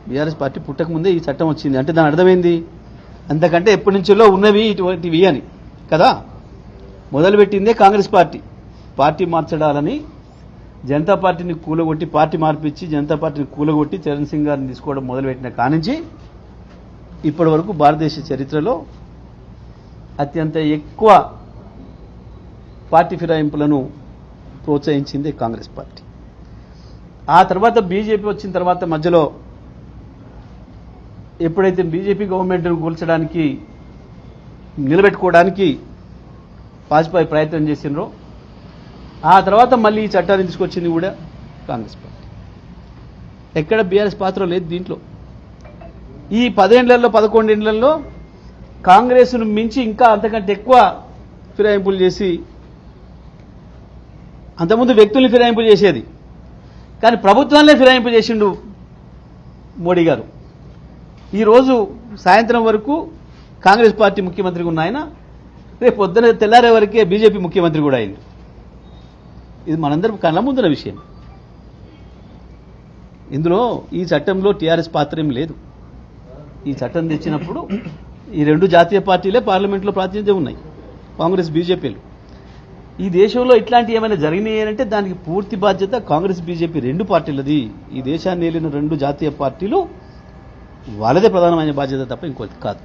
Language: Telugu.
బీఆర్ఎస్ పార్టీ పుట్టకముందే ఈ చట్టం వచ్చింది అంటే దాని అర్థమైంది అంతకంటే ఎప్పటి నుంచో ఉన్నవి ఇటువంటివి అని కదా. మొదలుపెట్టిందే కాంగ్రెస్ పార్టీ మార్చడాలని జనతా పార్టీని కూలగొట్టి పార్టీ మార్పిచ్చి జనతా పార్టీని కూలగొట్టి చరణ్ సింగ్ గారిని తీసుకోవడం మొదలుపెట్టిన కానుంచి ఇప్పటి వరకు భారతదేశ చరిత్రలో అత్యంత ఎక్కువ పార్టీ ఫిరాయింపులను ప్రోత్సహించింది కాంగ్రెస్ పార్టీ. ఆ తర్వాత బీజేపీ వచ్చిన తర్వాత మధ్యలో ఎప్పుడైతే బీజేపీ గవర్నమెంట్ను కూల్చడానికి నిలబెట్టుకోవడానికి వాజ్పేయి ప్రయత్నం చేసినరో ఆ తర్వాత మళ్ళీ ఈ చట్టాన్ని తీసుకొచ్చింది కూడా కాంగ్రెస్ పార్టీ. ఎక్కడ బీఆర్ఎస్ పాత్ర లేదు దీంట్లో. ఈ 10 ఏళ్లలో 11 ఏళ్లలో కాంగ్రెస్ను మించి ఇంకా అంతకంటే ఎక్కువ ఫిరాయింపులు చేసి అంతకుముందు వ్యక్తుల్ని ఫిరాయింపు చేసేది కానీ ప్రభుత్వాన్నే ఫిరాయింపు చేసిండు మోడీ గారు. ఈరోజు సాయంత్రం వరకు కాంగ్రెస్ పార్టీ ముఖ్యమంత్రిగా ఉన్న ఆయన రేపు పొద్దున తెల్లారే వరకే బీజేపీ ముఖ్యమంత్రి కూడా అయింది. ఇది మనందరం కళ్ళ ముందున్న విషయం. ఇందులో ఈ చట్టంలో టీఆర్ఎస్ పాత్ర ఏం లేదు. ఈ చట్టం తెచ్చినప్పుడు ఈ 2 జాతీయ పార్టీలే పార్లమెంట్లో ప్రాతినిధ్యం ఉన్నాయి, కాంగ్రెస్ బీజేపీలు. ఈ దేశంలో ఇట్లాంటి ఏమైనా జరిగినాయి అంటే దానికి పూర్తి బాధ్యత కాంగ్రెస్ బీజేపీ 2 పార్టీలది. ఈ దేశాన్ని ఏలిన 2 జాతీయ పార్టీలు వాళ్ళదే ప్రధానమైన బాధ్యత తప్ప ఇంకోటి కాదు.